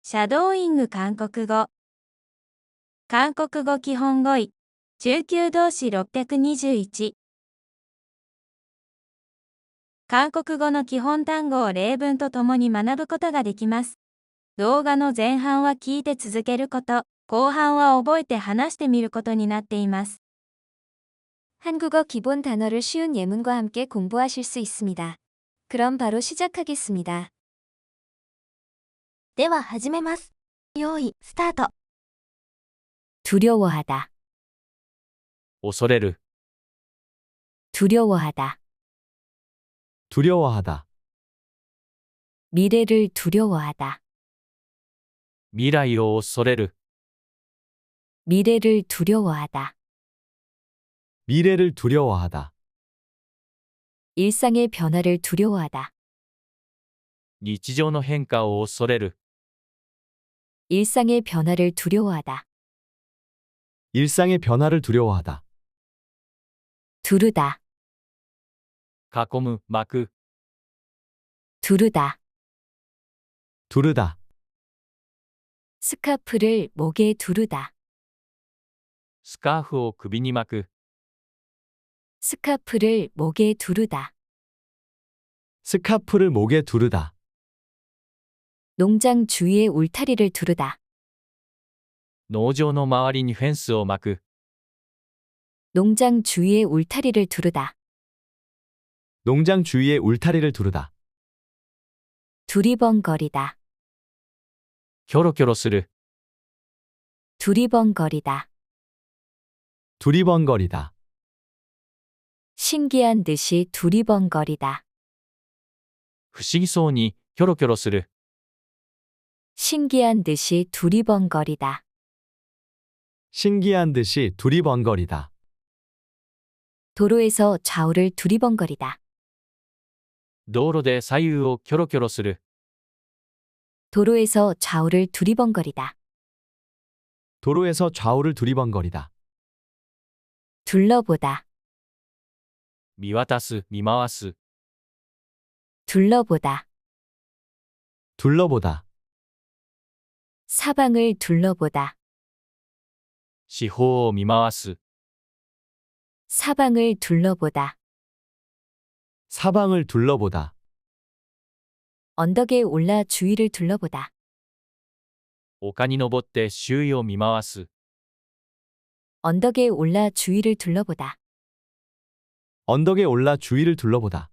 シャドーイング韓国語。韓国語基本語彙。中級動詞621。韓国語の基本単語を例文とともに学ぶことができます。動画の前半は聞いて続けること、後半は覚えて話してみることになっています。 한국어 기본 단어를 쉬운 예문과 함께 공부하실 수 있습니다. 그럼 바로 시작하겠습니다. では始めます。用意、スタート。 두려워하다, 恐れる、 두려워하다, 두려워하다. 미래를 두려워하다, 未来を恐れる、 미래를 두려워하다, 미래를 두려워하다. 일상의 변화를 두려워하다, 日常の変化を恐れる、 일상의 변화를 두려워하다, 일상의 변화를 두려워하다. 두르다, 囲む、巻く、 두르다, 두르다. 스카프를 목에 두르다, スカーフを首に巻く、 스카프를 목에 두르다, 스카프를 목에 두르다. 농장 주위에 울타리를 두르다, 農場の周りにフェンスを巻く、 농장 주위에 울타리를 두르다, 농장 주위에 울타리를 두르다. 두리번거리다, キョロキョロする、 두리번거리다, 두리번거리다. 신기한 듯이 두리번거리다, 不思議そうにキョロキョロする、 신기한 듯이 두리번거리다, 신기한 듯이 두리번거리다. 도로에서 좌우를 두리번거리다, 道路で左右をキョロキョロする、 도로에서 좌우를 두리번거리다, 도로에서 좌우를 두리번거리다. 둘러보다, 見渡す、見回す、 둘러보다, 둘러보다. 사방을 둘러보다, 四方を見回す、 사방을 둘러보다, 사방을 둘러보다. 언덕에 올라 주위를 둘러보다, 丘に登って周囲を見回す、 언덕에 올라 주위를 둘러보다, 언덕에 올라 주위를 둘러보다.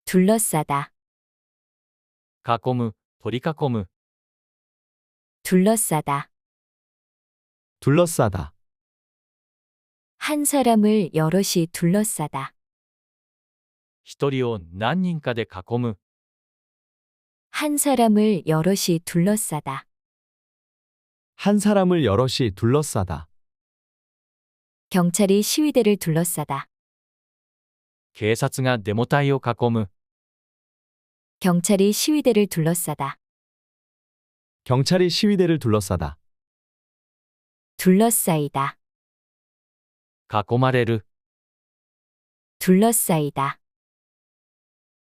둘러싸다, 囲む、取り囲む、 둘러싸다, 둘러싸다. 한 사람을 여럿이 둘러싸다, 一人を何人かで囲む、 한 사람을 여럿이 둘러싸다, 한 사람을 여럿이 둘러싸다. 경찰이 시위대를 둘러싸다, 警察がデモ隊を囲む、 경찰이 시위대를 둘러싸다, 경찰이 시위대를 둘러싸다. 둘러싸이다, 囲まれる、 둘러싸이다,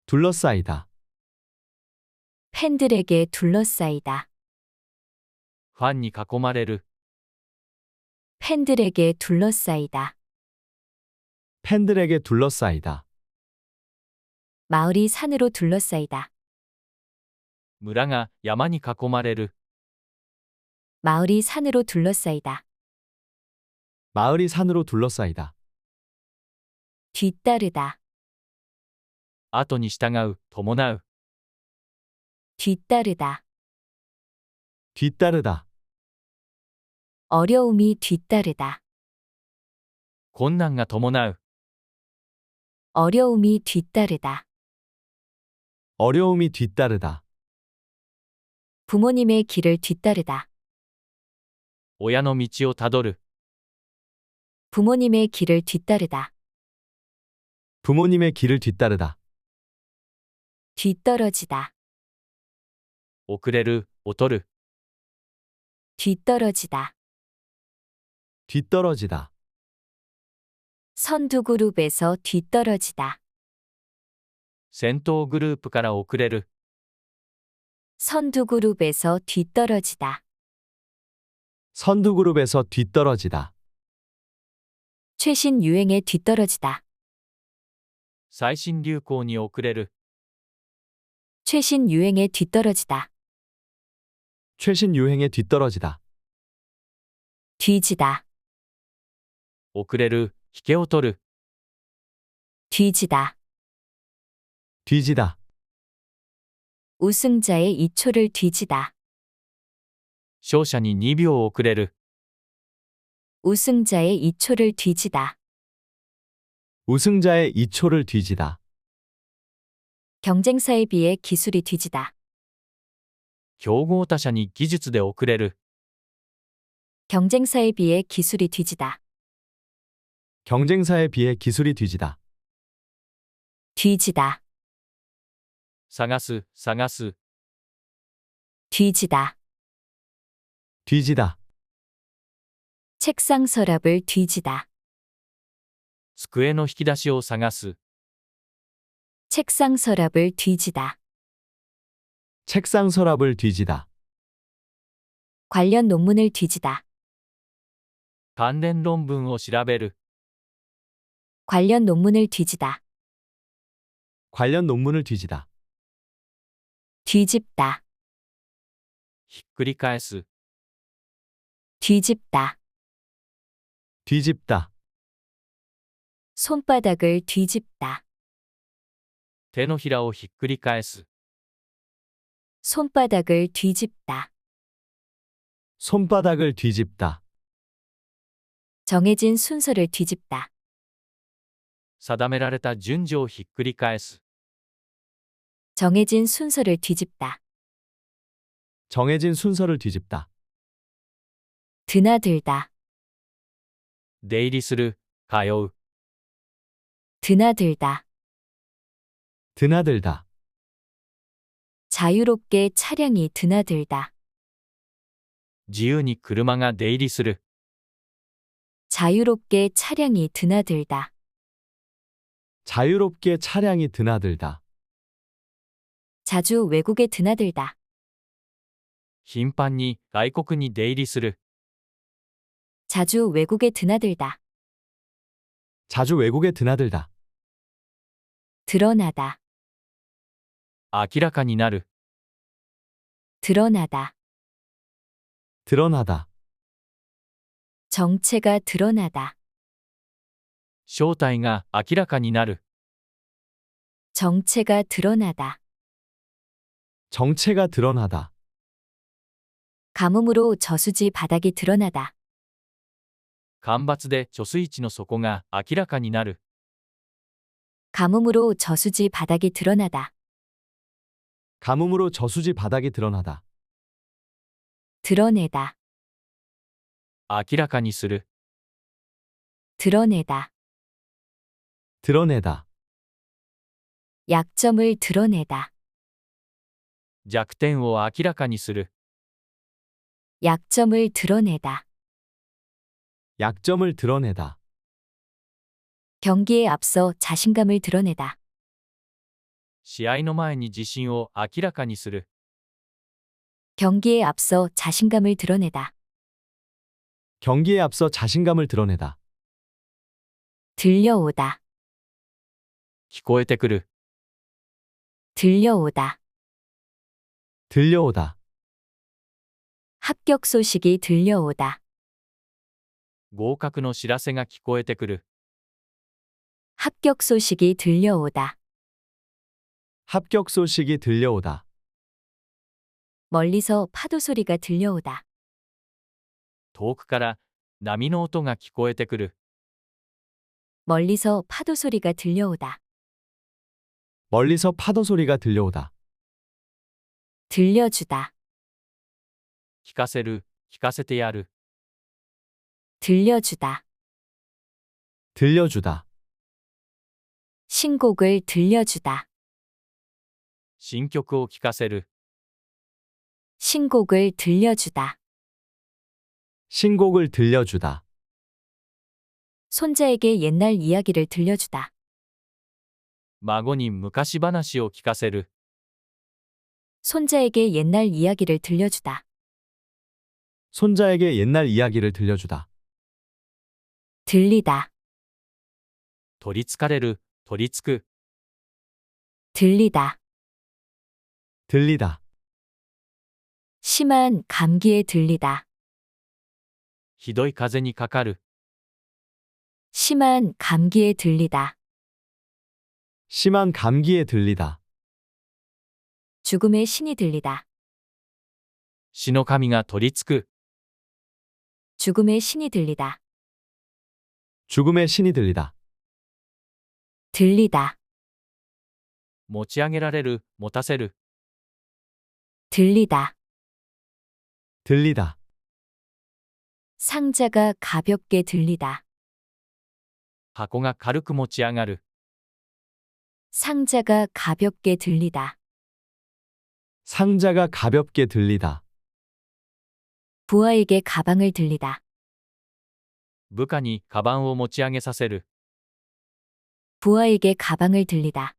둘러싸이다. 팬들에게 둘러싸이다, ファンに囲まれる、 팬들에게 둘러싸이다, 팬들에게 둘러싸이다. 마을이 산으로 둘러싸이다, 村が山に囲まれる、 마을이 산으로 둘러싸이다, 마을이 산으로 둘러싸이다. 뒤따르다, 後に従う、伴う、 뒤따르다, 뒤따르다. 어려움이 뒤따르다, 困難が伴う、 어려움이 뒤따르다, 어려움이 뒤따르다. 부모님의 길을 뒤따르다, 親の道をたどる、 부모님의 길을 뒤따르다, 부모님의 길을 뒤따르다. 뒤떨어지다, 遅れる、劣る、 뒤떨어지다, 뒤떨어지다. 선두 그룹에서 뒤떨어지다, 先頭グループから遅れる、 선두그룹에서 뒤떨어지다. 선두그룹에서 뒤떨어지다. 최신 유행에 뒤떨어지다. 最新流行に遅れる。 최신 유행에 뒤떨어지다. 최신 유행에 뒤떨어지다. 뒤지다. 遅れる、引けを取る。 뒤지다. 뒤지다. 우승자의 2초를 뒤지다. 勝者に2秒遅れる。 우승자의 2초를 뒤지다. 우승자의 2초를 뒤지다. 경쟁사에 비해 기술이 뒤지다. 競合他社に技術で遅れる。 경쟁사에 비해 기술이 뒤지다. 경쟁사에 비해 기술이 뒤지다. 뒤지다. 探す、探す。 뒤지다. 뒤지다. 책상 서랍을 뒤지다. 机の引き出しを探す。 책상 서랍을 뒤지다. 책상 서랍을 뒤지다. 관련 논문을 뒤지다. 関連論文を調べる。 관련 논문을 뒤지다. 관련 논문을 뒤지다. 뒤집다. ひっくり返す。 뒤집다. 뒤집다. 손바닥을 뒤집다. 手のひらをひっくり返す。 손바닥을 뒤집다. 손바닥을 뒤집다. 정해진 순서를 뒤집다. 定められた順序をひっくり返す。 정해진 순서를 뒤집다. 정해진 순서를 뒤집다. 드나들다. 出入りする、通う。 드나들다. 드나들다. 자유롭게 차량이 드나들다. 自由に車が出入りする。 자유롭게 차량이 드나들다. 자유롭게 차량이 드나들다. 자주 외국에 드나들다. 頻繁に外国に出入りする。 자주 외국에 드나들다. 자주 외국에 드나들다. 드러나다. 明らかになる。 드러나다. 드러나다. 정체가 드러나다. 正体が明らかになる。 정체가 드러나다. 정체가 드러나다. 가뭄으로 저수지 바닥이 드러나다. 干ばつで貯水池の底が明らかになる。 가뭄으로 저수지 바닥이 드러나다. 가뭄으로 저수지 바닥이 드러나다. 드러내다. 明らかにする。 드러내다. 드러내다. 약점을 드러내다. 弱点を明らかにする。 약점을 드러내다. 약점을 드러내다. 경기에 앞서 자신감을 드러내다. 試合の前に自信を明らかにする。 경기에 앞서 자신감을 드러내다. 경기에 앞서 자신감을 드러내다. 들려오다. 聞こえてくる。 들려오다. 들려오다. 합격 소식이 들려오다. 合格の知らせが聞こえてくる。 합격 소식이 들려오다. 합격 소식이 들려오다. 멀리서 파도 소리가 들려오다. 遠くから波の音が聞こえてくる。 멀리서 파도 소리가 들려오다. 멀리서 파도 소리가 들려오다. 들려주다. 聞かせる、聞かせてやる。 들려주다. 들려주다. 신곡을 들려주다. 新曲を聞かせる。 신곡을 들려주다. 신곡을 들려주다. 손자에게 옛날 이야기를 들려주다. 孫に昔話を聞かせる。 손자에게 옛날 이야기를 들려주다. 손자에게 옛날 이야기를 들려주다. 들리다. 取り憑かれる、取り付く、 들리다. 들리다. 심한 감기에 들리다. ひどい風邪にかかる、 심한 감기에 들리다. 심한 감기에 들리다. 죽음의 신이 들리다. 死の神が取り付く、 죽음의 신이 들리다. 죽음의 신이 들리다. 들리다. 持ち上げられる、持たせる、 들리다. 들리다. 상자가 가볍게 들리다. 箱が軽く持ち上がる、 상자가 가볍게 들리다. 상자가 가볍게 들리다. 부하에게 가방을 들리다. 部下にカバンを持ち上げさせる、 부하에게 가방을 들리다.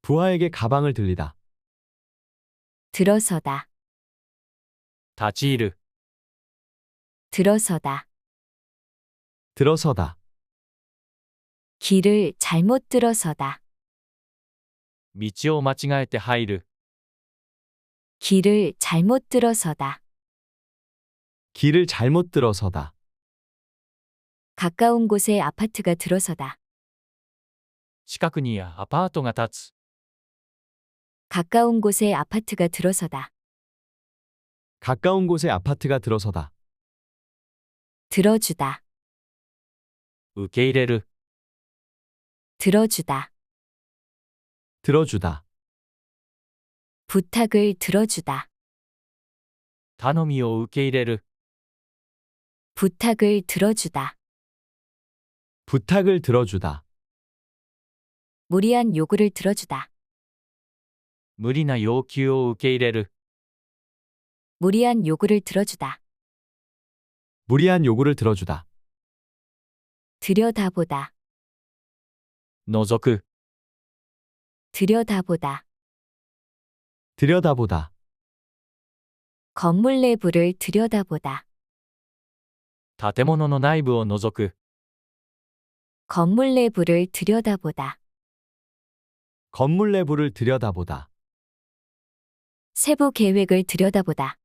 부하에게 가방을 들리다. 들어서다. 立ち入る、 들어서다. 들어서다. 길을 잘못 들어서다. 道を間違えて入る、 길을 잘못 들어서다. 길을 잘못 들어서다. 가까운 곳에 아파트가 들어서다. 近くにアパートが建つ、 가까운 곳에 아파트가 들어서다. 가까운 곳에 아파트가 들어서다. 들어주다. 受け入れる、 들어주다. 들어주다. 부탁을 들어주다. 頼みを受け入れる、 부탁을 들어주다. 부탁을 들어주다. 무리한 요구를 들어주다. 無理な要求を受け入れる、 무리한 요구를 들어주다. 무리한 요구를 들어주다. 들여다보다. 覗く、 들여다보다. 들여다보다. 건물 내부를 들여다보다. 建物の内部を覗く、 건물 내부를 들여다보다. 건물 내부를 들여다보다. 세부 계획을 들여다보다.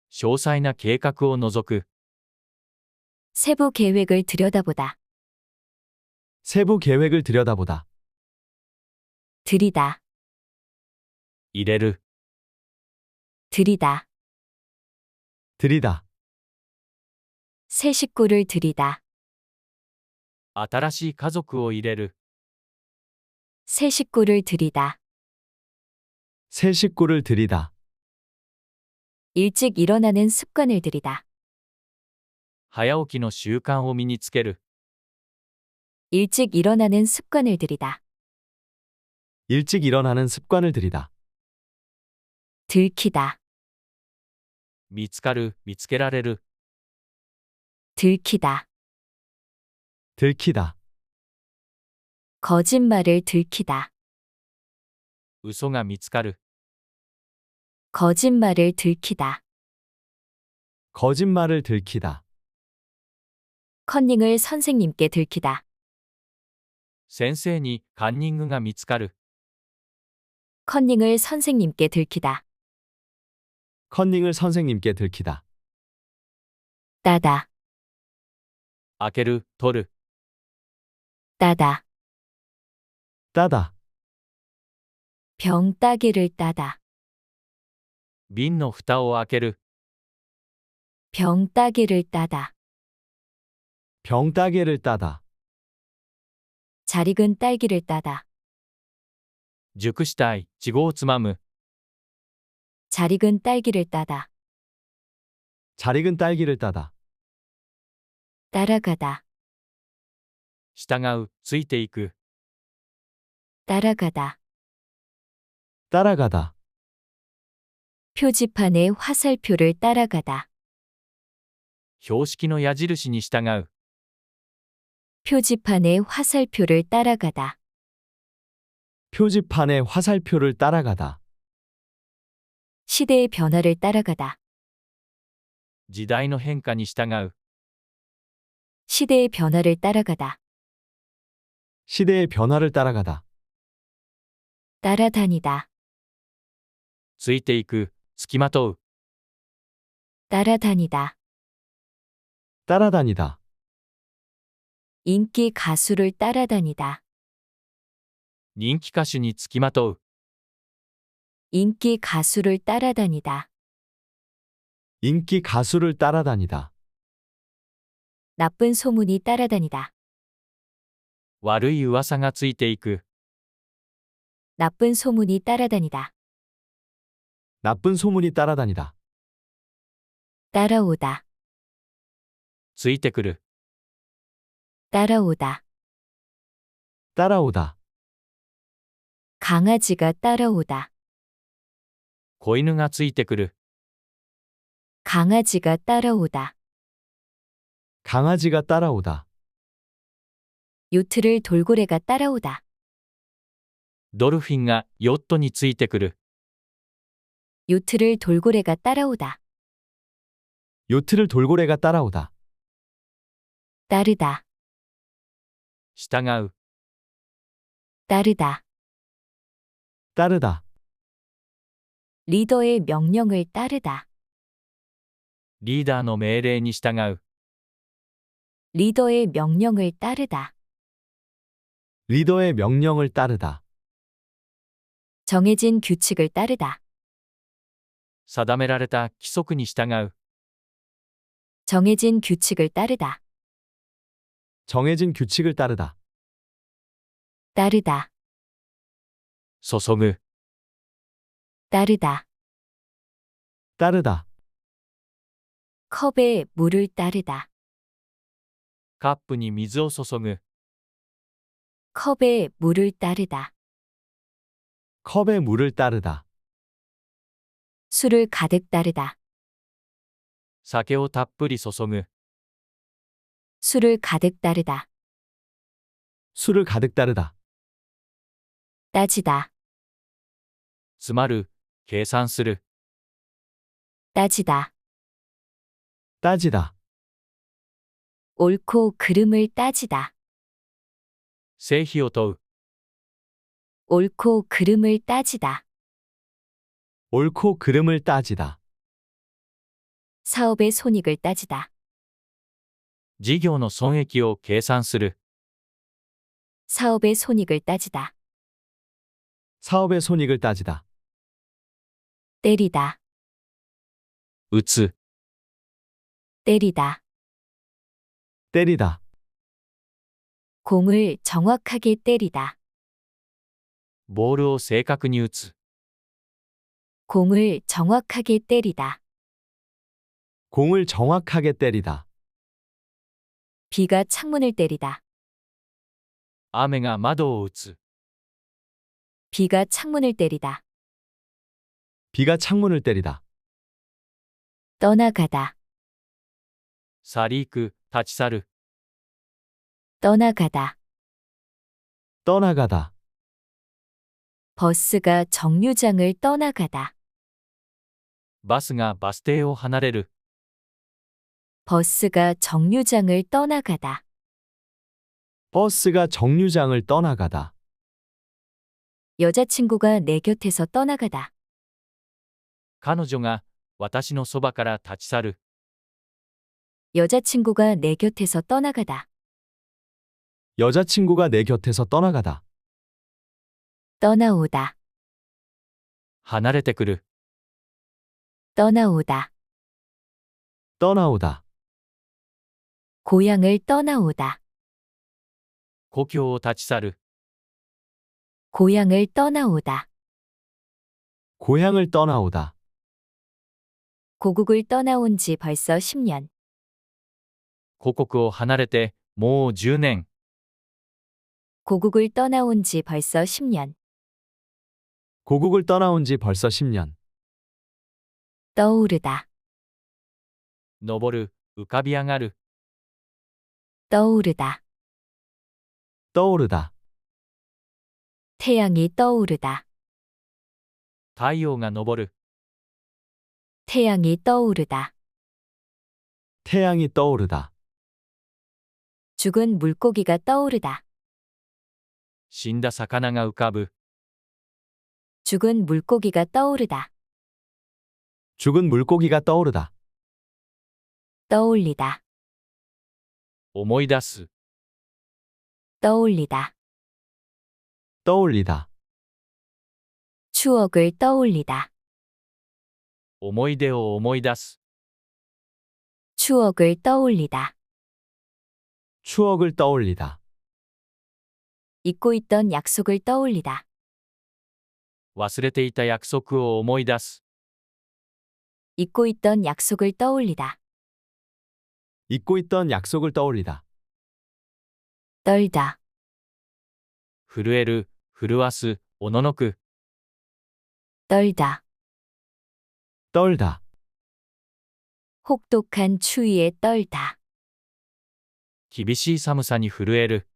詳細な計画を覗く、 세부 계획을 들여다보다. 세부 계획을 들여다보다. 들이다. 入れる、 들이다. 들이다. 새 식구를 들이다. 新しい家族を入れる、 새 식구를 들이다. 새 식구를 들이다. 일찍 일어나는 습관을 들이다. 早起きの習慣を身につける、 일찍 일어나는 습관을 들이다. 일찍 일어나는 습관을 들이다. 들키다. 見つかる、見つけられる、 들키다. 들키다. 거짓말을 들키다. 嘘が見つかる、 거짓말을 들키다. 거짓말을 들키다. 컨닝을 선생님께 들키다. 先生にカンニングが見つかる、 컨닝을 선생님께 들키다. 컨닝을 선생님께 들키다. 따다. 開ける、取る、 따다. 따다. 병 따개를 따다. 瓶の蓋を開ける、 병 따개를 따다. 병 따개를 따다. 잘 익은 딸기를 따다. 熟したい、ちごをつまむ、 잘 익은 딸기를 따다. 잘 익은 딸기를 따다. 따라가다. 従う、ついていく、 따라가다. 따라가다. 표지판의 화살표를 따라가다. 標識の矢印に従う、 표지판의 화살표를 따라가다. 표지판의 화살표를 따라가다. 시대의 변화를 따라가다. 時代の変化に従う。 시대의 변화를 따라가다. 시대의 변화를 따라가다. 따라다니다. ついていく、付きまとう。 따라다니다. 따라다니다. 인기 가수를 따라다니다. 人気歌手に付きまとう。 인기 가수를 따라다니다. 인기 가수를 따라다니다. 나쁜 소문이 따라다니다. 悪い噂がついていく。 나쁜 소문이 따라다니다. 나쁜 소문이 따라다니다. 따라오다. ついてくる。 따라오다. 따라오다. 강아지가 따라오다. 子犬がついてくる。 강아지가 따라오다. 강아지가 따라오다. 요트를 돌고래가 따라오다. ドルフィンがヨットについてくる。 요트를 돌고래가 따라오다. 요트를 돌고래가 따라오다. 따르다. 従う。 따르다. 따르다. 리더의 명령을 따르다. リーダーの命令に従う。 리더의 명령을 따르다. 리더의 명령을 따르다. 정해진 규칙을 따르다. 定められた規則に従う。 정해진 규칙을 따르다. 정해진 규칙을 따르다. 따르다. 注ぐ。 따르다. 따르다. 컵에 물을 따르다. カップに水を注ぐ。 컵에 물을 따르다. 컵에 물을 따르다. 술을 가득 따르다. 酒をたっぷり注ぐ。 술을 가득 따르다. 술을 가득 따르다. 따지다. つまる、計算する。 따지다. 따지다. 옳고 그름을 따지다. 成否を問う。 옳고 그름을 따지다. 옳고 그름을 따지다. 사업의 손익을 따지다. 事業の損益を計算する。 사업의 손익을 따지다. 사업의 손익을 따지다. 때리다. 打つ。 때리다. 때리다. 공을 정확하게 때리다. ボールを正確に打つ。 공을 정확하게 때리다. 공을 정확하게 때리다. 비가 창문을 때리다. 雨が窓を打つ。 비가 창문을 때리다. 비가 창문을 때리다. 떠나가다. 去り行く、立ち去る。 떠나가다. 떠나가다. 버스가 정류장을 떠나가다. バスがバス停を離れる。 버스가 정류장을 떠나가다. 버스가 정류장을 떠나가다. 여자친구가 내 곁에서 떠나가다. 彼女が私のそばから立ち去る。 여자친구가 내 곁에서 떠나가다. 여자친구가 내 곁에서 떠나가다. 떠나오다. 離れてくる。 떠나오다. 떠나오다. 고향을 떠나오다. 故郷を立ち去る。 고향을 떠나오다. 고향을 떠나오다. 고국을 떠나온 지 벌써 10년. 故国を離れて、もう10年。 고국을 떠나온 지 벌써 10년. 고국을 떠나온 지 벌써 10년. 떠오르다. 昇る、浮かび上がる。 떠오르다. 떠오르다. 태양이 떠오르다. 太陽が昇る。 태양이 떠오르다. 태양이 떠오르다. 죽은 물고기가 떠오르다. 死んだ魚が浮かぶ。 죽은 물고기가 떠오르다. 죽은 물고기가 떠오르다. 떠올리다. 思い出す。 떠올리다. 떠올리다. 추억을 떠올리다. 思い出を思い出す。 추억을 떠올리다. 추억을 떠올리다. 잊고 있던 약속을 떠올리다. 忘れていた約束を思い出す。 잊고 있던 약속을 떠올리다. 잊고 있던 약속을 떠올리다. 떨다. 震える、震わす、おののく。 떨다. 떨다. 혹독한 추위에 떨다. 厳しい寒さに震える。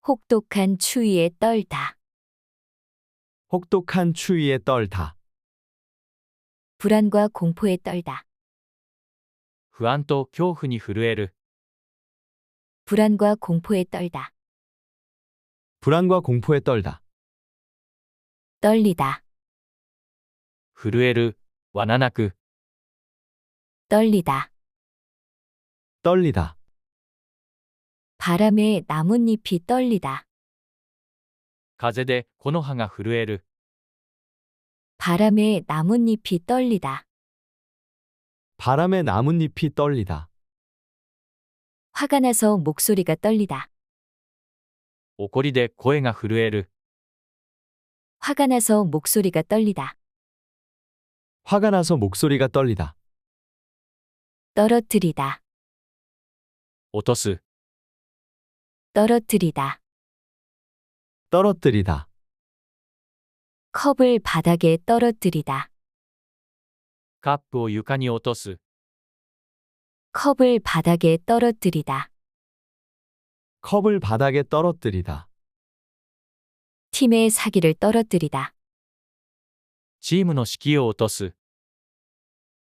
혹독한 추위에 떨다. 혹독한 추위에 떨다. 불안과 공포에 떨다. 不安と恐怖に震える。 불안과 공포에 떨다. 불안과 공포에 떨다. 떨리다. 震える、わななく。 떨리다. 떨리다. 바람에 나뭇잎이 떨리다. 風で木の葉が震える。 바람에 나뭇잎이 떨리다. 바람에 나뭇잎이 떨리다. 화가 나서 목소리가 떨리다. 怒りで声が震える。 화가 나서 목소리가 떨리다. 화가 나서 목소리가 떨리다. 떨어뜨리다. 落とす。 떨어뜨리다. 떨어뜨리다. 컵을 바닥에 떨어뜨리다. カップを床に落とす。 컵을 바닥에 떨어뜨리다. 컵을 바닥에 떨어뜨리다. 팀의 사기를 떨어뜨리다. チームの士気を落とす。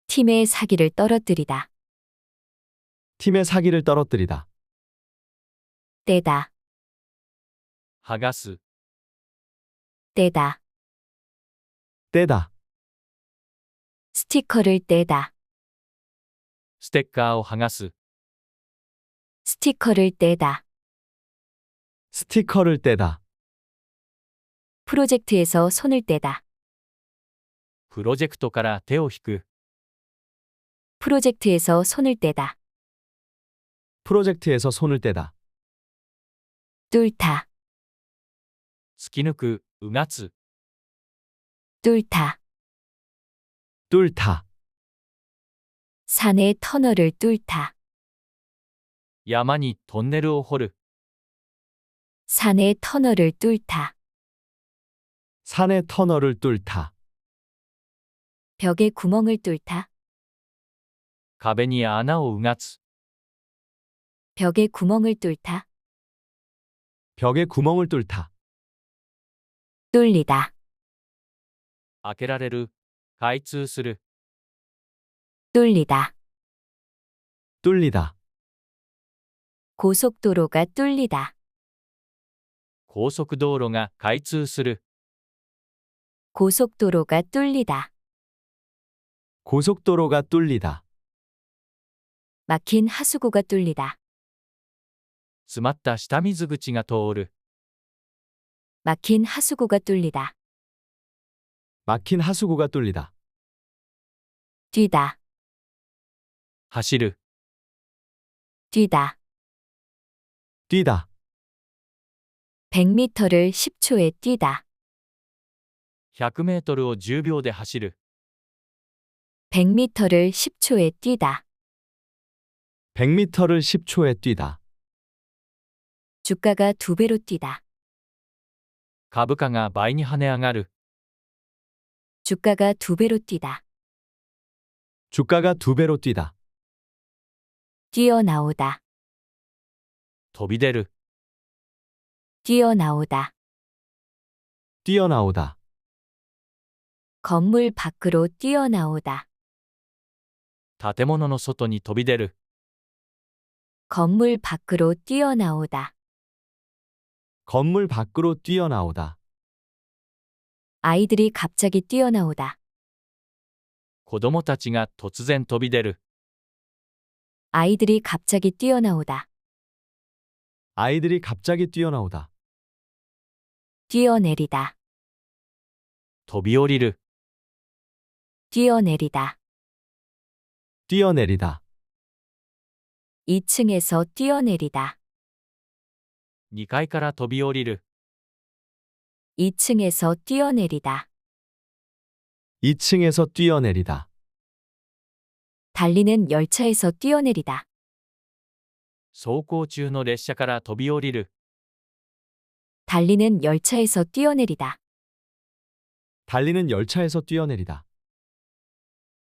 팀의 사기를 떨어뜨리다. 팀의 사기를 떨어뜨리다. 떼다. 剥がす。 떼다. 떼다. 스티커를 떼다. ステッカーを剥がす。 스티커를 떼다. 스티커를 떼다. 프로젝트에서 손을 떼다. プロジェクトから手を引く。 프로젝트에서 손을 떼다. 프로젝트에서 손을 떼다. 뚫다. 突き抜く、うがつ。 뚫다. 뚫다. 산의 터널을 뚫다. 山にトンネルを掘る。 산의 터널을 뚫다. 산의 터널을 뚫다. 벽에 구멍을 뚫다. 壁に穴をうがつ。 벽에 구멍을 뚫다. 벽에 구멍을 뚫다. 뚫리다. 開けられる。開通する。 뚫리다. 뚫리다. 고속도로가 뚫리다. 高速道路が開通する。 고속도로가 뚫리다. 고속도로가 뚫리다. 막힌 하수구가 뚫리다. 詰まった下水口が通る。 막힌 하수구가 뚫리다. 막힌 하수구가 뚫리다. 뛰다. 走る。 뛰다. 뛰다. 100m를 10초에 뛰다. 100メートルを10秒で走る。 100m를 10초에 뛰다. 100m를 10초에 뛰다. 주가가 2배로 뛰다. 株価が倍に跳ね上がる。 주가가 2배로 뛰다. 주가가 2배로 뛰다. 뛰어나오다. 飛び出る。 뛰어나오다. 뛰어나오다. 건물 밖으로 뛰어나오다. 建物の外に飛び出る。 건물 밖으로 뛰어나오다. 건물 밖으로 뛰어나오다. 아이들이 갑자기 뛰어나오다. 子供たちが突然飛び出る。 아이들이 갑자기 뛰어나오다. 아이들이 갑자기 뛰어나오다. 뛰어내리다. 飛び降りる。 뛰어내리다. 뛰어내리다. 2층에서 뛰어내리다. 2階から飛び降りる。 2층에서 뛰어내리다. 2층에서 뛰어내리다. 달리는 열차에서 뛰어내리다. 走行中の列車から飛び降りる。 달리는 열차에서 뛰어내리다. 달리는 열차에서 뛰어내리다.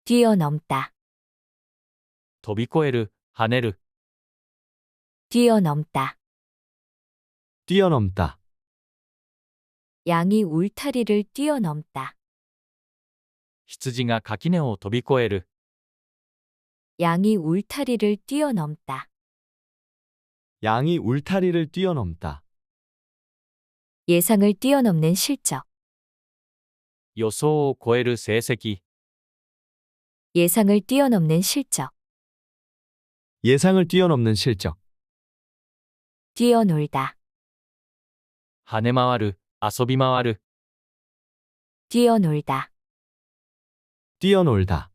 뛰어넘다. 飛び越える、跳ねる。 뛰어넘다. 뛰어넘다. 양이 울타리를 뛰어넘다. 羊が垣根を飛び越える。 양이 울타리를 뛰어넘다. 양이 울타리를 뛰어넘다. 예상을 뛰어넘는 실적. 予想を超える成績。 예상을 뛰어넘는 실적. 예상을 뛰어넘는 실적. 뛰어놀다. 跳ね回る、遊び回る。 뛰어놀다. 뛰어놀다.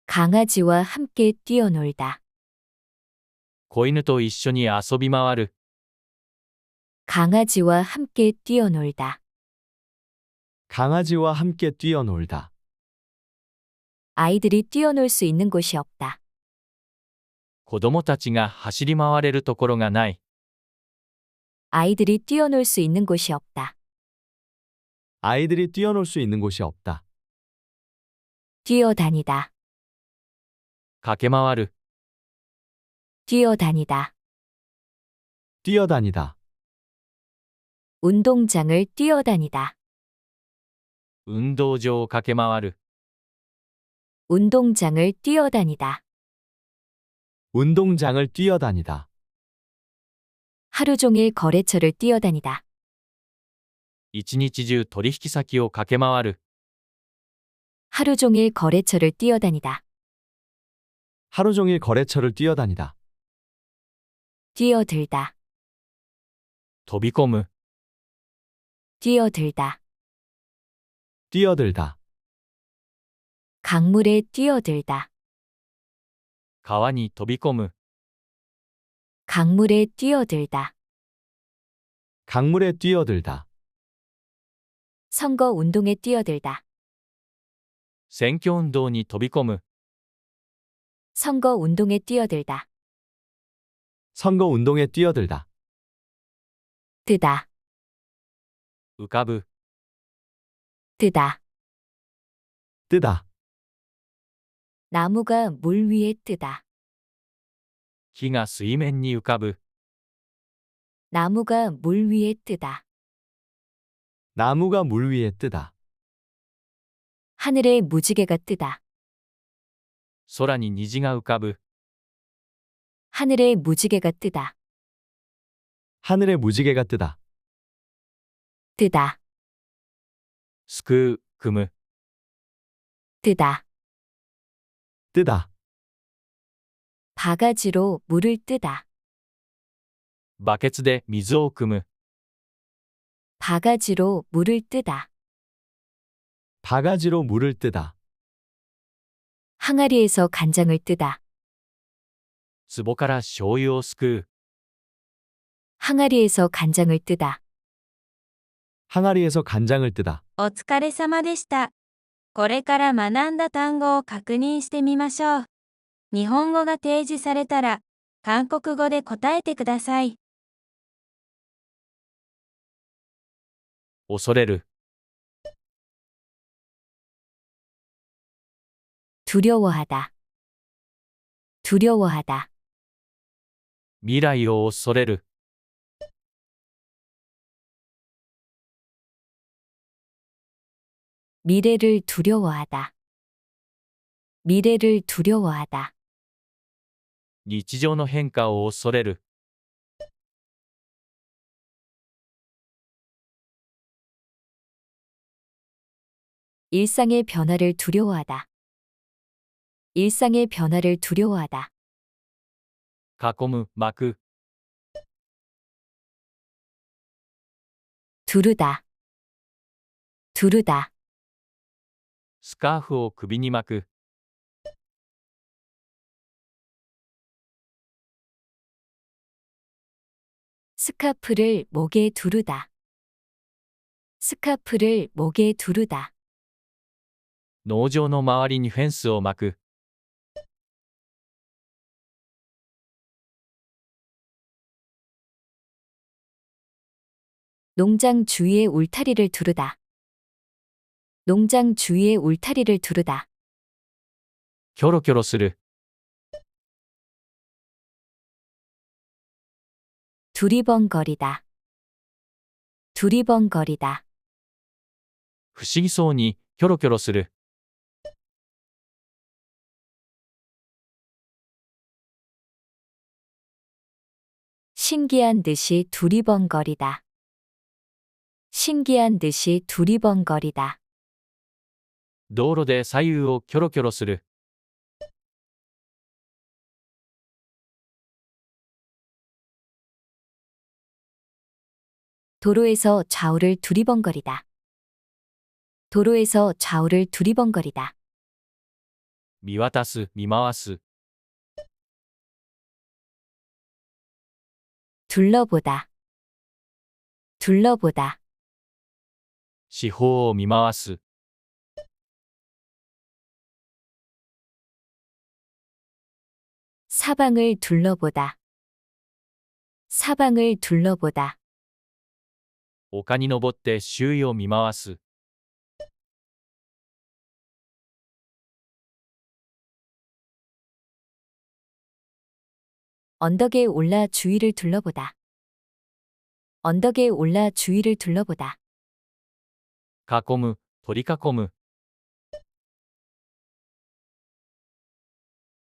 강아지와 함께 뛰어놀다. 子犬と一緒に遊び回る。 강아지와 함께 뛰어놀다. 강아지와 함께 뛰어놀다. 아이들이 뛰어놀 수 있는 곳이 없다. 子供たちが走り回れるところがない。 아이들이 뛰어놀 수 있는 곳이 없다. 아이들이 뛰어놀 수 있는 곳이 없다. 뛰어다니다. 駆け回る。 뛰어다니다. 뛰어다니다. 운동장을 뛰어다니다. 運動場を駆け回る。 운동장을 뛰어다니다. 운동장을 뛰어다니다. 하루 종일 거래처를 뛰어다니다. 一日中取引先を駆け回る。 하루 종일 거래처를 뛰어다니다. 하루 종일 거래처를 뛰어다니다. 뛰어들다. 飛び込む。 뛰어들다. 뛰어들다. 강물에 뛰어들다. 川に飛び込む。 강물에 뛰어들다. 강물에 뛰어들다. 선거 운동에 뛰어들다. 選挙運動に飛び込む。 선거 운동에 뛰어들다. 선거 운동에 뛰어들다. 뜨다. 浮かぶ。 뜨다. 뜨다. 나무가 물 위에 뜨다. 木が水面に浮かぶ。 나무가 물 위에 뜨다. 나무가 물 위에 뜨다. 하늘에 무지개가 뜨다. 空に虹が浮かぶ。 하늘에 무지개가 뜨다. 하늘에 무지개가 뜨다. 뜨다. すくう、汲む。 뜨다. 뜨다. 바가지로 물을 뜨다. バケツで水を汲む。 바가지로 물을 뜨다. 바가지로 물을 뜨다. 항아리에서 간장을 뜨다. 壺から醤油をすくう。 항아리에서 간장을 뜨다. 항아리에서 간장을 뜨다. お疲れ様でした。これから学んだ単語を確認してみましょう。日本語が提示されたら、韓国語で答えてください。恐れる。 두려워하다. 두려워하다. 未来を恐れる。 미래를 두려워하다. 미래를 두려워하다. 日常の変化を恐れる。 일상의 변화를 두려워하다. 일상의 변화를 두려워하다. 囲む、巻く。 두르다. 두르다. スカーフを首に巻く。 스카프를 목에 두르다. 스카프를 목에 두르다. 農場の周りにフェンスを巻く。 농장 주위에 울타리를 두르다. 농장 주위에 울타리를 두르다. キョロキョロする。 두리번거리다. 두리번거리다. 不思議そうに、キョロキョロする。 신기한 듯이 두리번거리다. 신기한 듯이 두리번거리다. 道路で左右をキョロキョロする。 도로에서 좌우를 두리번거리다. 도로에서 좌우를 두리번거리다. 見渡す、見回す。 둘러보다. 둘러보다. 四方を見回す。 사방을 둘러보다. 사방을 둘러보다. 丘に登って周囲を見回す。 언덕에 올라 주위를 둘러보다. 언덕에 올라 주위를 둘러보다. 囲む、取り囲む。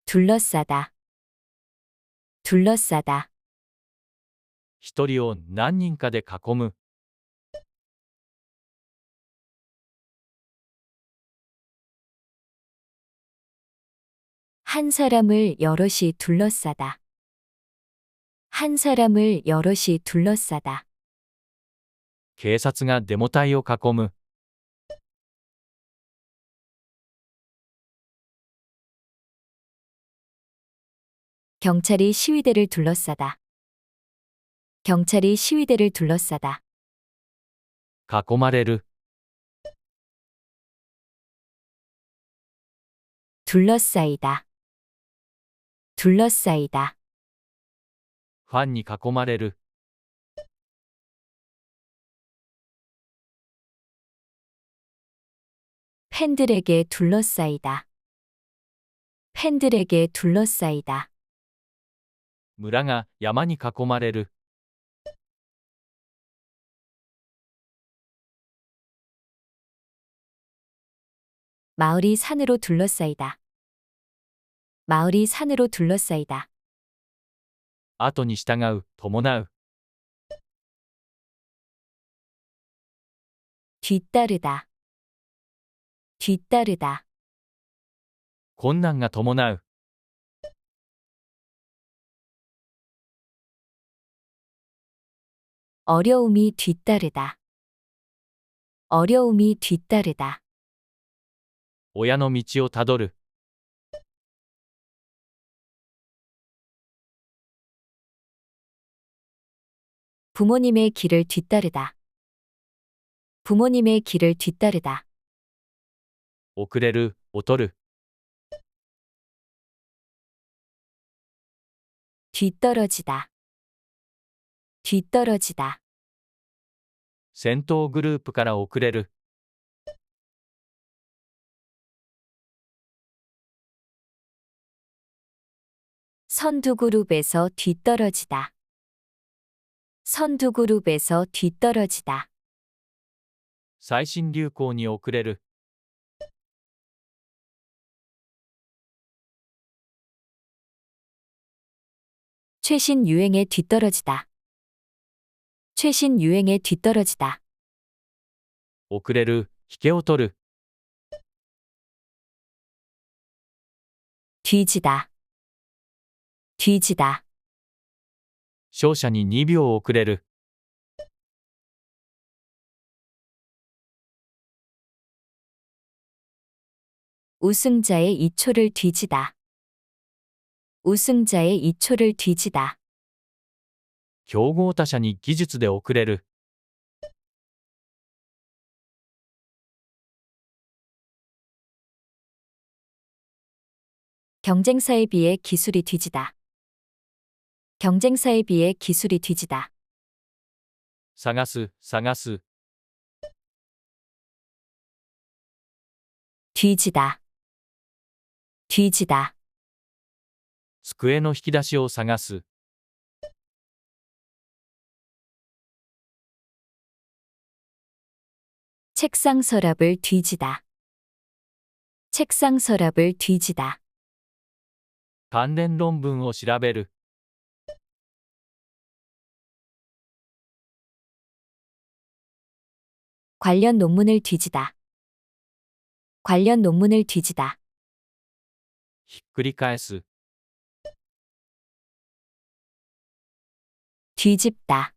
둘러싸다. 둘러싸다. 一人を何人かで囲む。 한 사람을 여럿이 둘러싸다. 한 사람을 여럿이 둘러싸다. 警察がデモ隊を囲む。 경찰이 시위대를 둘러싸다. 경찰이 시위대를 둘러싸다. 囲まれる。 둘러싸이다. 둘러싸이다. ファンに囲まれる。 팬들에게 둘러싸이다. 팬들에게 둘러싸이다. 村が山に囲まれる。 마을이 산으로 둘러싸이다. 마을이 산으로 둘러싸이다. 後に従う、伴う。 뒤따르다. 뒤따르다. 困難が伴う。 어려움이 뒤따르다. 어려움이 뒤따르다. 親の道をたどる。 부모님의 길을 뒤따르다. 부모님의 길을 뒤따르다. 遅れる、劣る。 뒤떨어지다. 뒤떨어지다. 戦闘グループから遅れる。 선두그룹에서 뒤떨어지다. 선두그룹에서 뒤떨어지다. 最新流行に遅れる。 최신 유행에 뒤떨어지다. 최신 유행에 뒤떨어지다. 遅れる、引けを取る、 뒤지다. 뒤지다. 勝者に2秒遅れる、 우승자의 2초를 뒤지다. 우승자의 2초를 뒤지다. 競合他社に技術で遅れる、 경쟁사에 비해 기술이 뒤지다. 경쟁사에 비해 기술이 뒤지다. 探す、探す、 뒤지다. 뒤지다. 机の引き出しを探す、 책상 서랍을 뒤지다. 책상 서랍을 뒤지다. 関連論文を調べる、 관련 논문을 뒤지다. 관련 논문을 뒤지다. ひっくり返す、 뒤집다.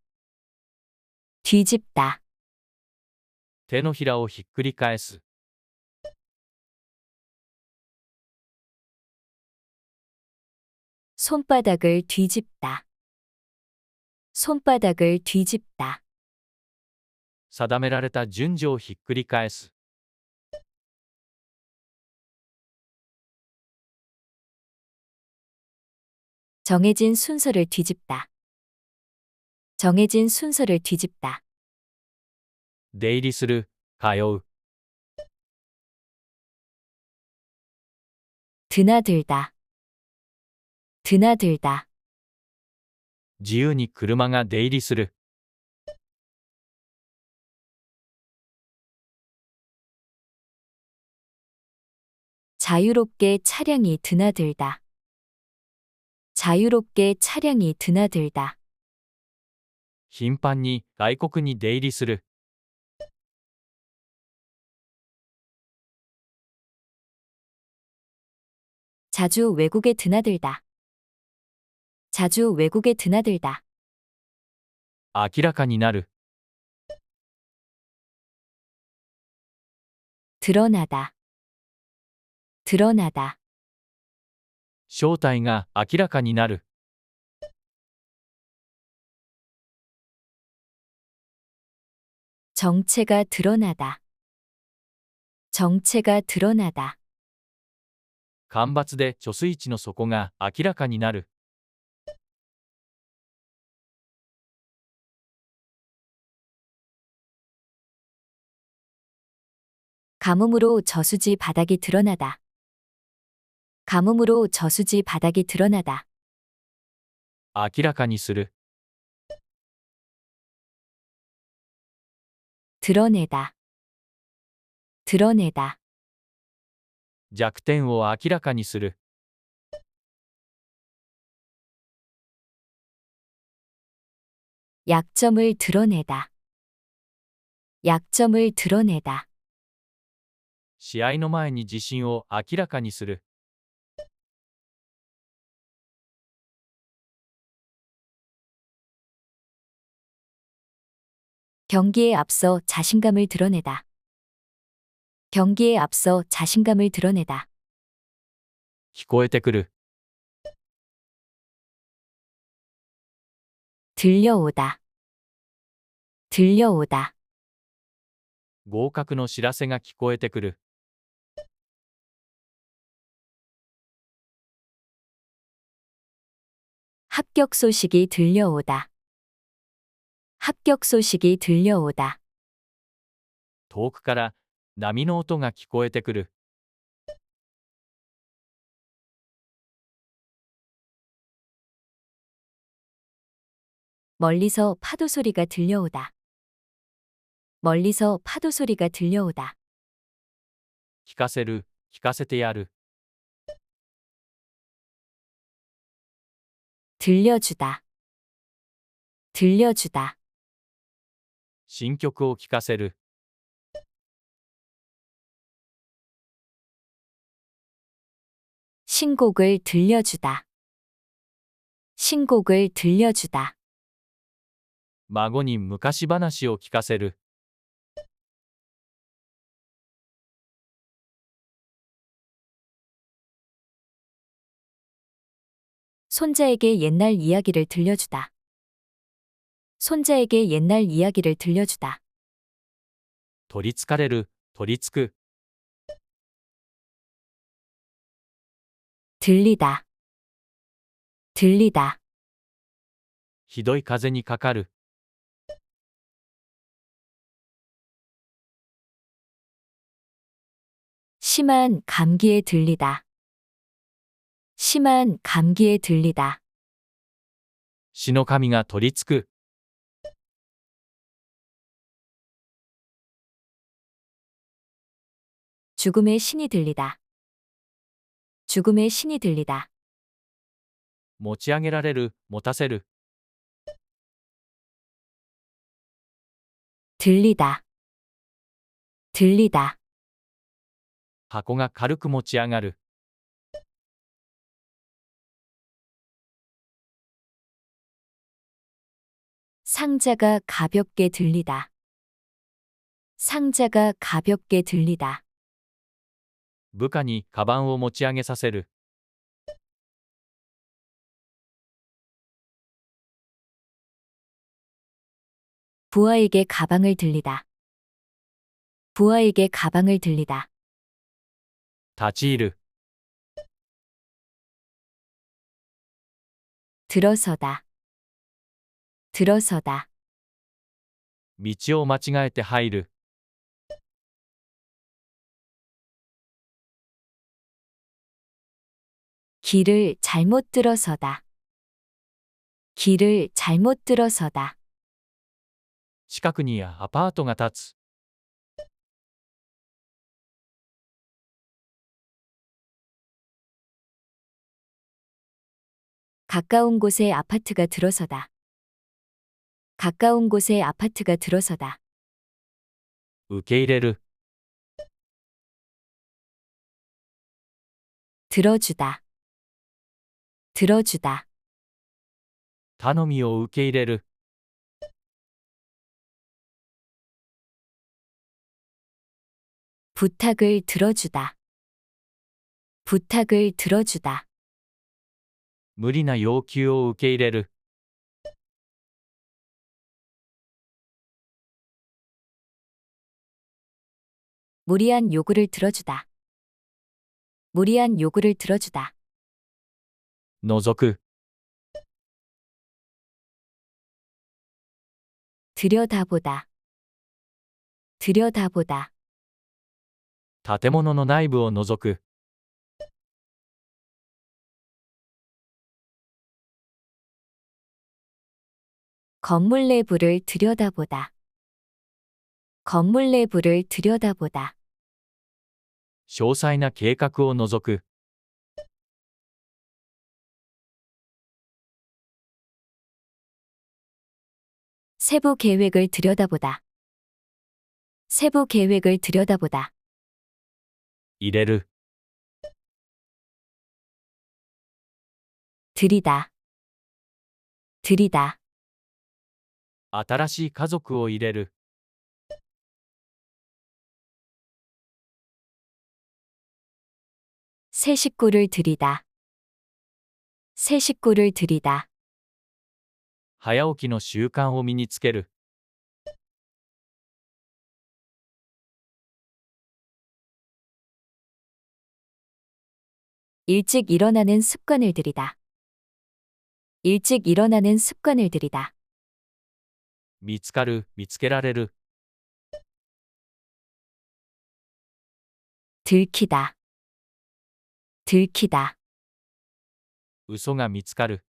뒤집다. 手のひらをひっくり返す、 손바닥을 뒤집다. 손바닥을 뒤집다. 定められた順序をひっくり返す、 정해진 순서를 뒤집다. 정해진 순서를 뒤집다. 出入りする、通う、 드나들다. 드나들다. 自由に車が出入りする、 자유롭게 차량이 드나들다. 자유롭게 차량이 드나들다. 頻繁に外国に出入りする、 자주 외국에 드나들다. 자주 외국에 드나들다. 明らかになる、 드러나다. 드러나다. 正体が明らかになる、 정체가 드러나다. 정체가 드러나다. 干ばつで貯水池の底が明らかになる、 가뭄으로 저수지 바닥이 드러나다. 가뭄으로 저수지 바닥이 드러나다. 明らかにする、 드러내다. 드러내다. 弱点を明らかにする、 약점을 드러내다. 약점을 드러내다. 試合の前に自信を明らかにする、 경기에 앞서 자신감을 드러내다. 경기에 앞서 자신감을 드러내다. 聞こえてくる、 들려오다. 들려오다. 合格の知らせが聞こえてくる、 합격 소식이 들려오다. 합격 소식이 들려오다. 遠くから波の音が聞こえてくる、 멀리서 파도 소리가 들려오다. 멀리서 파도 소리가 들려오다. 聞かせる、聞かせてやる、 들려주다. 들려주다. 新曲を聴かせる。 신곡을 들려주다. 신곡을 들려주다. 孫に昔話を聞かせる。 손자에게 옛날 이야기를 들려주다. 손자에게 옛날 이야기를 들려주다. 取りつかれる、取りつく。 들리다. 들리다. ひどい風にかかる。 심한 감기에 들리다. 심한 감기에 들리다. 死の神が取りつく。 죽음의 신이 들리다. 죽음의 신이 들리다. 持ち上げられる、持たせる。 들리다. 들리다. 箱が軽く持ち上がる。 상자가 가볍게 들리다. 상자가 가볍게 들리다. 部下にカバンを持ち上げさせる。 부하에게 가방을 들리다. 부하에게 가방을 들리다. 立ち入る。 들어서다. 들어서다. 道を間違えて入る。 길을 잘못 들어서다. 길을 잘못 들어서다. 近くにアパートが建つ。 가까운 곳에 아파트가 들어서다. 가까운 곳에 아파트가 들어서다. 受け入れる。 들어주다. 들어주다. 頼みを受け入れる。 부탁을 들어주다. 부탁을 들어주다. 無理な要求を受け入れる。 무리한 요구를 들어주다. 무리한 요구를 들어주다. 除く。 들여다보다. 들여다보다. 建物の内部を覗く。 건물 내부를 들여다보다. 건물 내부를 들여다보다. 詳細な計画を除く。 세부 계획을 들여다보다. 세부 계획을 들여다보다. 入れる。 들이다. 들이다. 新しい家族を入れる。 새 식구를 들이다. 새 식구를 들이다. 早起きの習慣を身につける。 일찍 일어나는 습관을 들이다. 일찍 일어나는 습관을 들이다. 見つかる、見つけられる。 들키다. 들키다. 嘘が見つかる。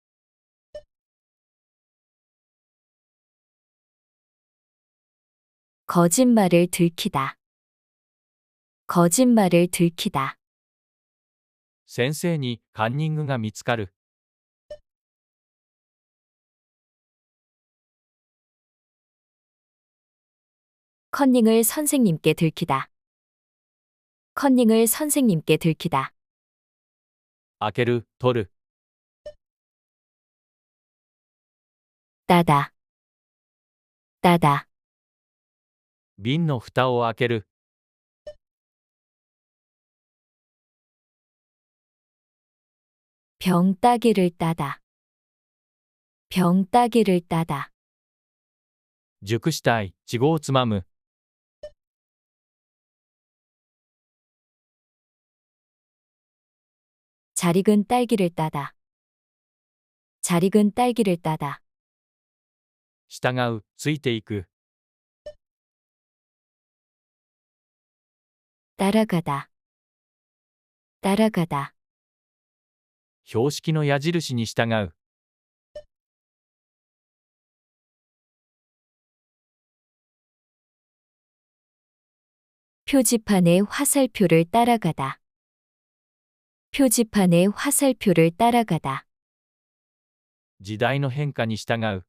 거짓말을 들키다. 거짓말을 들키다. 先生にカンニングが見つかる。 컨닝을 선생님께 들키다. 컨닝을 선생님께 들키다. 開ける、取る、 따다. 따다. 瓶の蓋を開ける、 병 따기를 따다. 병 따기를 따다. 熟したい、ちごをつまむ、 잘 익은 딸기를 따다. 잘 익은 딸기를 따다. 従う、ついていく、 따라가다. 따라가다. 標識の矢印に従う、 표지판의 화살표를 따라가다. 표지판의 화살표를 따라가다. 時代の変化に従う、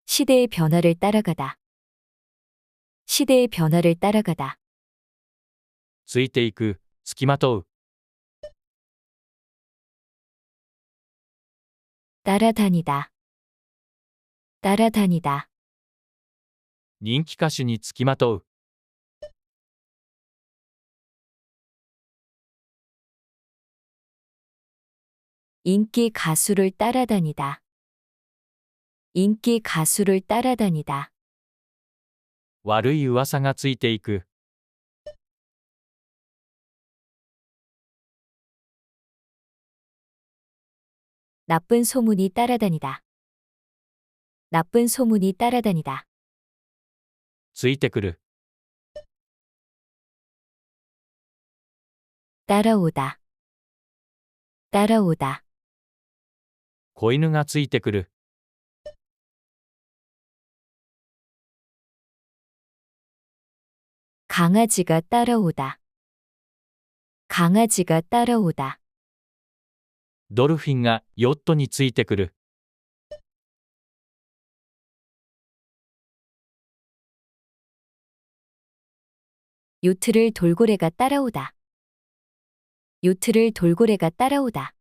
시대의 변화를 따라가다. 시대의 변화를 따라가다. ついていく、つきまとう、 따라다니다. 따라다니다. 人気歌手につきまとう、 인기 가수를 따라다니다. 인기 가수를 따라다니다. 悪い噂がついていく、 나쁜 소문이 따라다니다. 나쁜 소문이 따라다니다. ついてくる、 따라오다. 따라오다. 子犬がついてくる、 강아지가 따라오다. 강아지가 따라오다. ドルフィンがヨットについてくる、 요트를 돌고래가 따라오다. 요트를 돌고래가 따라오다.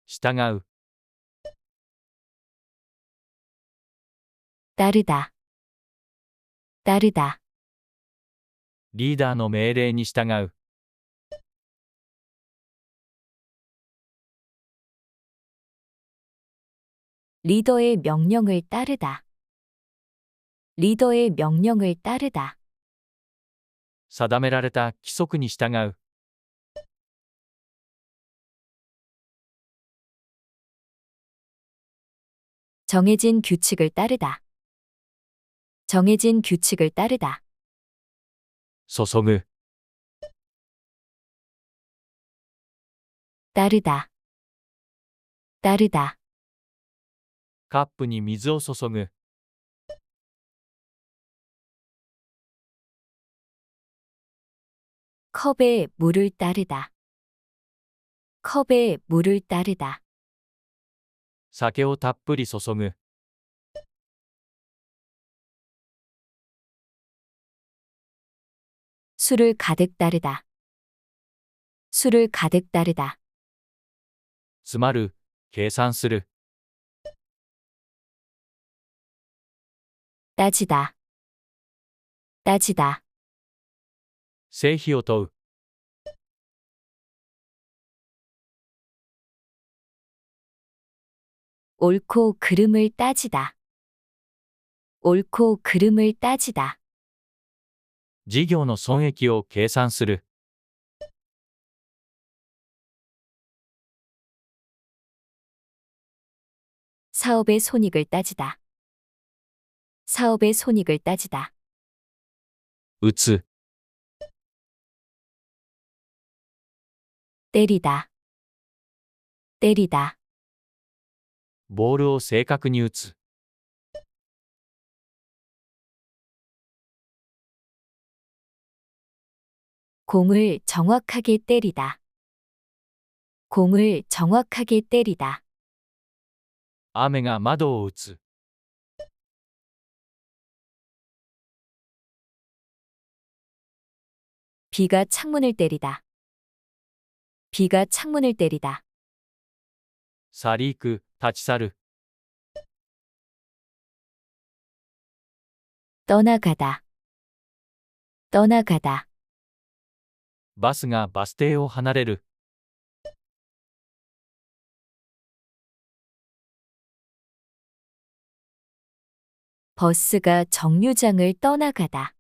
従う、 따르다. 따르다. リーダーの命令に従う、 리더의 명령을 따르다. 리더의 명령을 따르다. 定められた規則に従う、 정해진 규칙을 따르다. 정해진 규칙을 따르다. 注ぐ、 따르다. 따르다. カップに水を注ぐ、 컵에 물을 따르다. 컵에 물을 따르다. 酒をたっぷり注ぐ、 술을 가득 따르다. 술을 가득 따르다. 詰まる、計算する、 따지다. 따지다. 成否を問う、 옳고 그름을 따지다. 옳고 그름을 따지다. 事業の損益を計算する、 사업의 손익을 따지다. 사업의 손익을 따지다. 打つ、 때리다. 때리다. ボールを正確に打つ、 공을 정확하게 때리다. 공을 정확하게 때리다. 雨が窓を打つ。 비가 창문을 때리다. 비가 창문을 때리다. 去り行く、立ち去る。 떠나가다. 떠나가다. バスがバス停を離れる。 버스가 정류장을 떠나가다.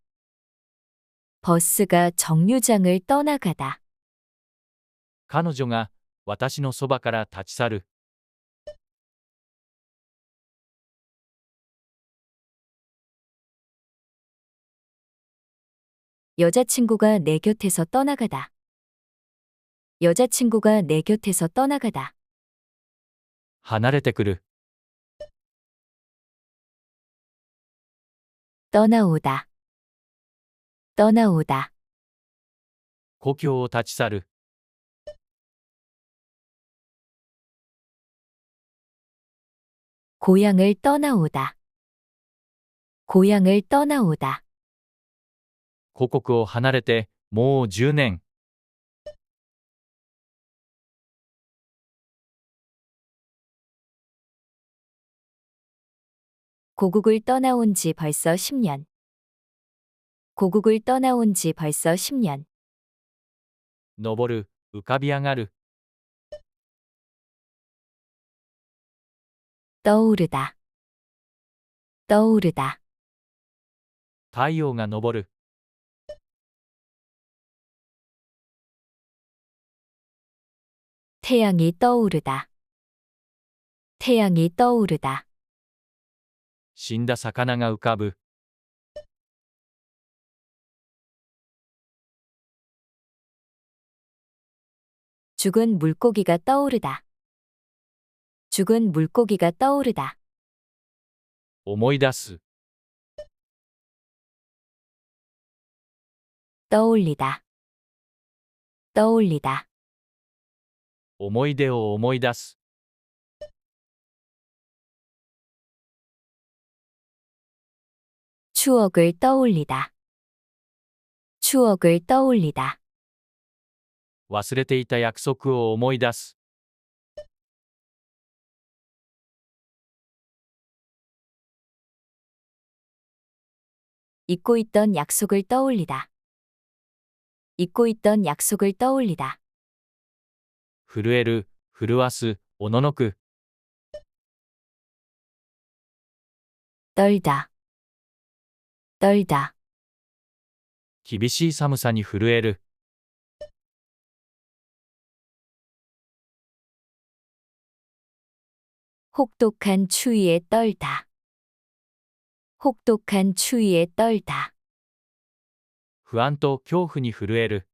버스가 정류장을 떠나가다. 彼女が私のそばから立ち去る。 여자친구가 내 곁에서 떠나가다. 여자친구가 내 곁에서 떠나가다. 離れてくる。 떠나오다. 떠나오다. 故郷を立ち去る。 고향을 떠나오다. 고향을 떠나오다. 故国を離れて、もう10年。 고국을 떠나온 지 벌써 10년. 고국을 떠나온 지 벌써 10년. 登る、浮かび上がる。 떠오르다. 떠오르다. 太陽が昇る。 태양이 떠오르다. 태양이 떠오르다. 死んだ魚が浮かぶ。 죽은 물고기가 떠오르다. 죽은 물고기가 떠오르다. 思い出す。 떠올리다. 떠올리다. 思い出を思い出す。 추억을 떠올리다. 추억을 떠올리다. 忘れていた約束を思い出す。 잊고 있던 약속을 떠올리다. 잊고 있던 약속을 떠올리다. 震える、震わす、おののく。 떨다. 떨다. 厳しい寒さに震える。 혹독한 추위에 떨다. 혹독한 추위에 떨다. 不安と恐怖に震える。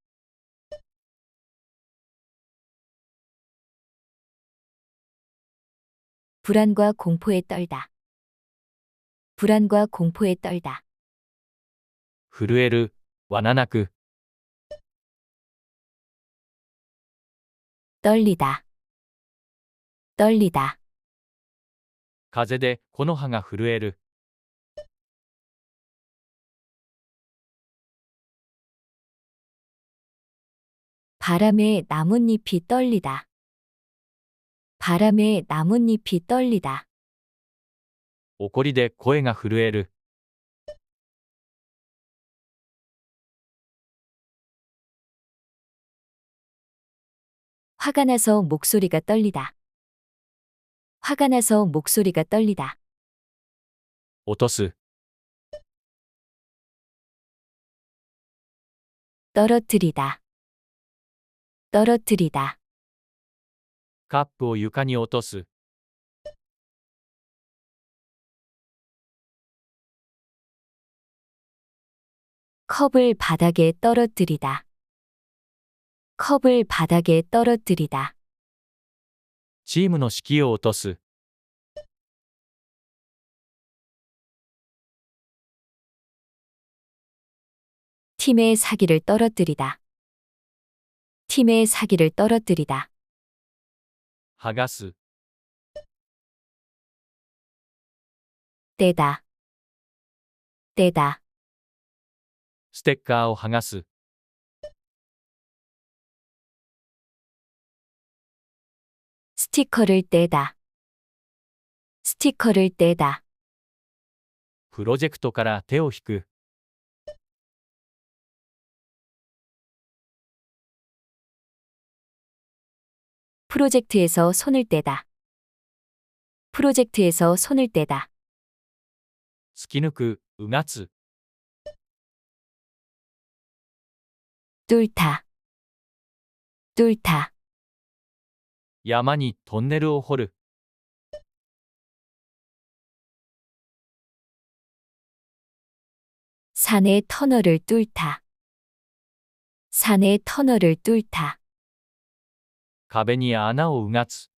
불안과 공포에 떨다. 불안과 공포에 떨다. 震える、わななく。 떨리다. 떨리다. 風で木の葉が震える。 바람에 나뭇잎이 떨리다. 바람에 나뭇잎이 떨리다. 怒りで声が震える。 화가 나서 목소리가 떨리다. 화가 나서 목소리가 떨리다. 落とす。 떨어뜨리다. 떨어뜨리다. カップを床に落とす。 컵을 바닥에 떨어뜨리다. 컵을 바닥에 떨어뜨리다. チームの士気を落とす。 팀의 사기를 떨어뜨리다. 팀의 사기를 떨어뜨리다. 剥がす。 떼다, 떼다, ステッカーを剥がす。 스티커를 떼다, 스티커를 떼다, プロジェクトから手を引く。 프로젝트에서 손을 떼다, 프로젝트에서 손을 떼다, 突き抜く、うがつ。 뚫다, 뚫다, 山にトンネルを掘る。 산의 터널을 뚫다, 산의 터널을 뚫다, 壁に穴をうがつ。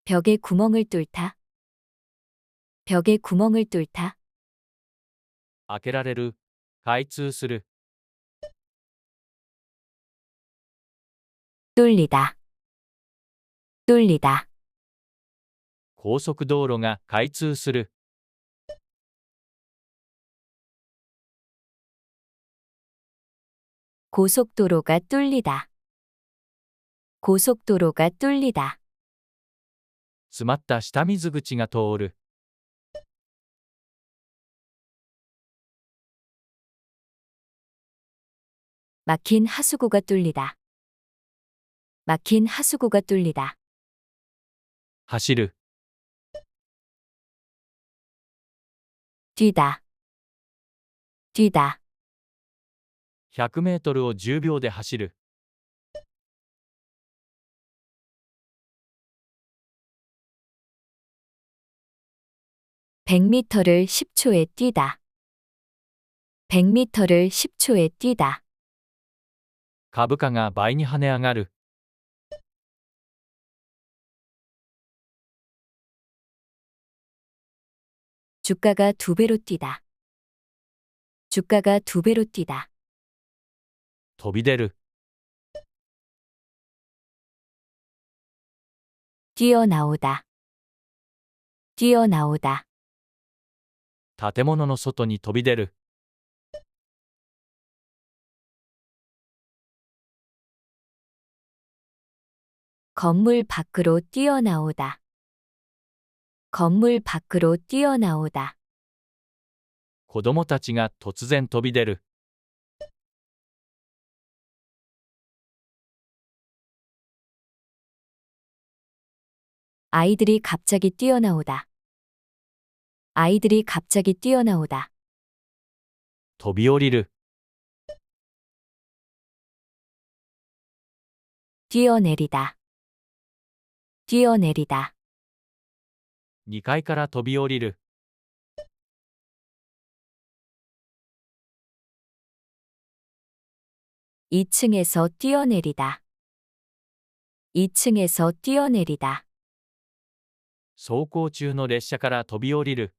벽에 구멍을 뚫다, 벽에 구멍을 뚫다, 開けられる、開通する。 뚫리다, 뚫리다, 高速道路が開通する。 고속도로가 뚫리다, 고속도로가 뚫리다, 詰まった下水口が通る。 막힌 하수구가 뚫리다, 막힌 하수구가 뚫리다, 走る。 뛰다, 뛰다, 100メートルを10秒で走る。 100m를 10초에 뛰다, 100m를 10초에 뛰다, 株価が倍に跳ね上がる。 주가가 2배로 뛰다, 주가가 2배로 뛰다, 飛び出る。 뛰어나오다, 뛰어나오다, 建物の外に飛び出る。 건물 밖으로 뛰어나오다, 건물 밖으로 뛰어나오다, 子供たちが突然飛び出る。 아이들이 갑자기 뛰어나오다, 아이들이 갑자기 뛰어나오다, 飛び降りる。 뛰어내리다, 뛰어내리다, 2階から飛び降りる。 2층에서 뛰어내리다, 2층에서 뛰어내리다, 走行中の列車から飛び降りる。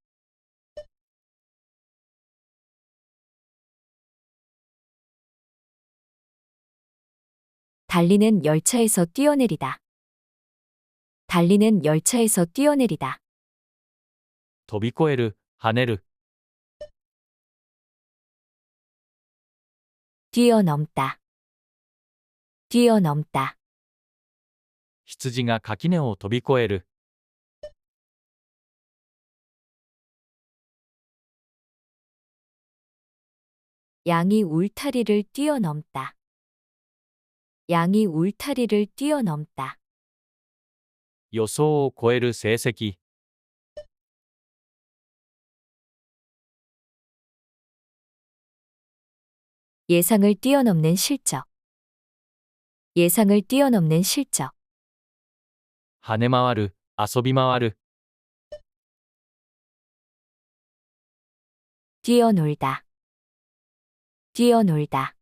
달리는 열차에서 뛰어내리다, 달리는 열차에서 뛰어내리다, 飛び越える、跳ねる。 뛰어넘다, 뛰어넘다, 羊が垣根を飛び越える。 양이 울타리를 뛰어넘다, 양이 울타리를 뛰어넘다, 予想を超える成績。 예상을 뛰어넘는 실적, 예상을 뛰어넘는 실적, 跳ね回る、遊び回る。 뛰어놀다, 뛰어놀다,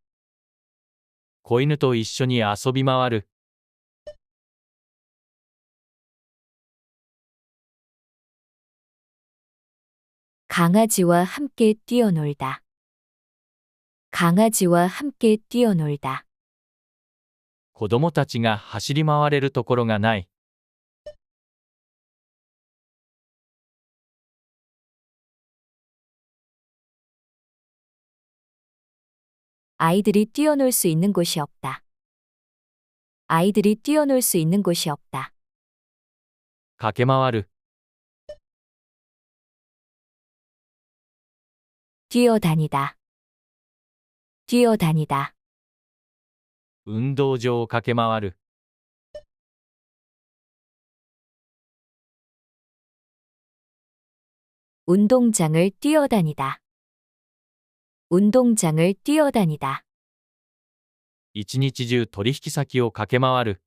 子犬と一緒に遊び回る。 강아지와 함께 뛰어놀다, 강아지와 함께 뛰어놀다, 子供たちが走り回れるところがない。 아이들이 뛰어놀 수 있는 곳이 없다. 아이들이 뛰어놀 수 있는 곳이 없다. 駆け回る。 뛰어다니다. 뛰어다니다. 運動場を駆け回る。 운동장을 뛰어다니다. 운동장을 뛰어다니다. 一日中取引先を駆け回る。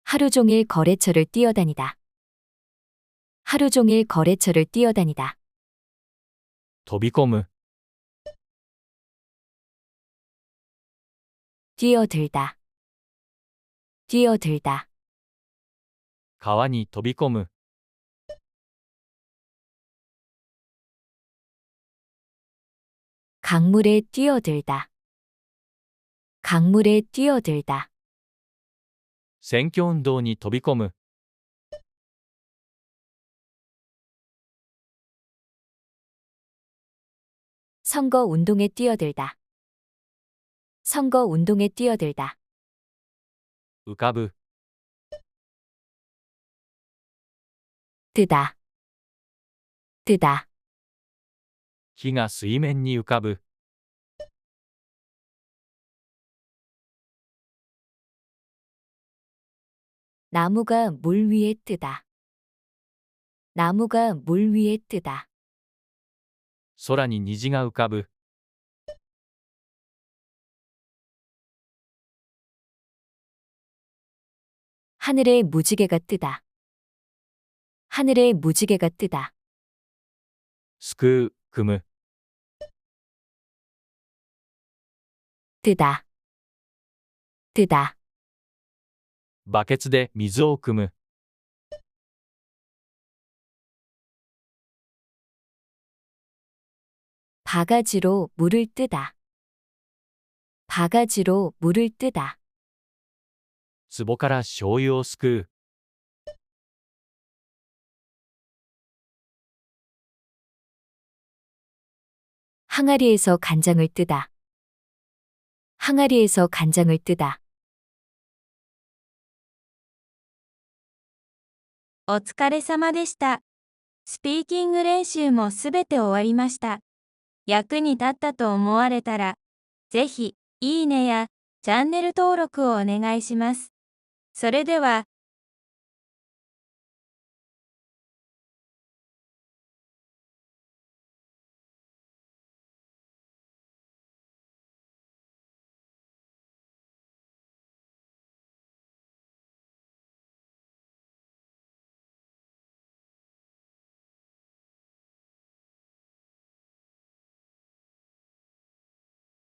하루 종일 거래처를 뛰어다니다. 하루 종일 거래처를 뛰어다니다. 飛び込む。 뛰어들다. 뛰어들다. 川に飛び込む。 강물에 뛰어들다. 강물에 뛰어들다. 選挙運動に飛び込む。 선거 운동에 뛰어들다. 선거 운동에 뛰어들다. 浮かぶ。 뜨다. 뜨다. 火が水面に浮かぶ。 나무가 물 위에 뜨다. 나무가 물 위에 뜨다. 空に虹が浮かぶ。 하늘에 무지개가 뜨다. 하늘에 무지개가 뜨다. すくう、汲む。 뜨다. 뜨다. バケツで水を汲む。 바가지로 물을 뜨다. 바가지로 물을 뜨다. 壺から醤油をすくう。 항아리에서 간장을 뜨다. 항아리에서 간장을 뜨다. お疲れ様でした。スピーキング練習もすべて終わりました。役に立ったと思われたら、ぜひ、いいねやチャンネル登録をお願いします。それでは、